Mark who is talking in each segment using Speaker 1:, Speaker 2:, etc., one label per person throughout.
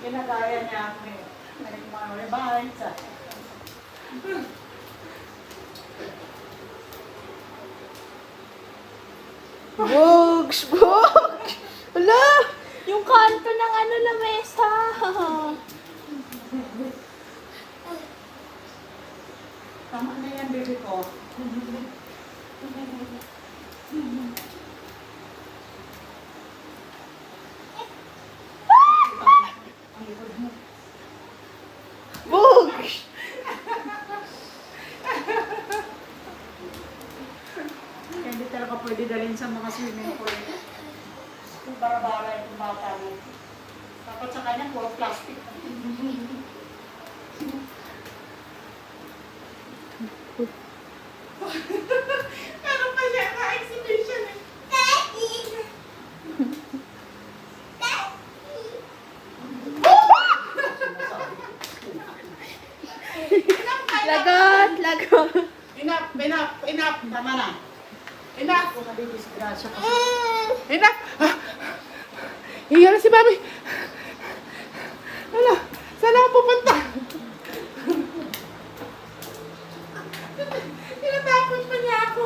Speaker 1: Ginagaya niya ako eh. Nagmamabay sa...
Speaker 2: Bugs! Bugs! Wala! Yung kanto ng ano na mesa.
Speaker 1: Tama na yan, baby ko.
Speaker 2: Bugs!
Speaker 1: Hindi talaga pwede dalhin sa mga swimming pool. Yung bara-bara yung bata mo. Dapat sa kanya, puro plastic. Meron pa siya ka-exhibition eh.
Speaker 2: Lagot! Lagot!
Speaker 1: Enough, enough, enough. Tama na. Enough. Kung nadidisgrasya kasi. Enough. Hiya na si Mami. Ala, saan ako pupunta? Tinatapos pa niya ako.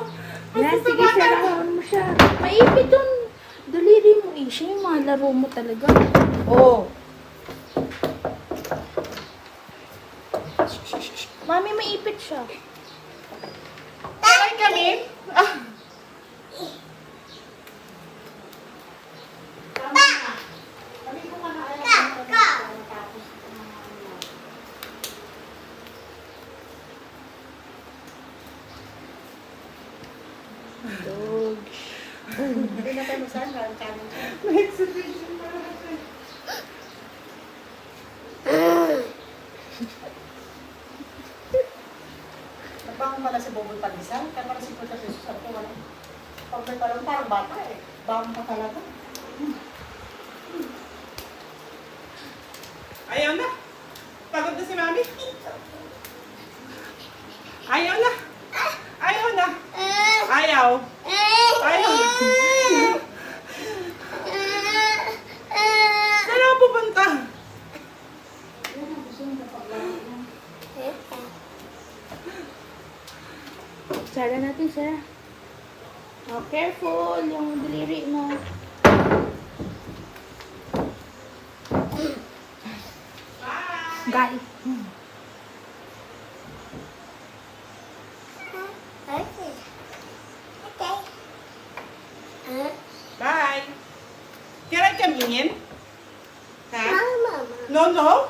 Speaker 2: Yan, sige, sarahan mo siya. Maipit dun. Daliri mo eh. Siya yung mga laro mo talaga.
Speaker 1: Oo.
Speaker 2: Mami, maipit siya.
Speaker 1: Kailan kami? Ah. Tama na. Sabi ko ka na ayaw. Tapos.
Speaker 2: Dogs.
Speaker 1: Hindi na tayo saan. May exhibition na natin. Nagbangon pala si Boboy Palisan. Kaya parang 50 pesos ako. Pag may parang bata eh. Bangon pa talaga. Ayaw na. Pagod na si Mami. Ayaw na. Ayaw na. Ayaw. Ayaw na. Saan ako pupunta?
Speaker 2: Sara natin, Sara. Oh, careful. Yung daliri mo. Gali.
Speaker 1: Bye. Can I come in? Ha? No, no.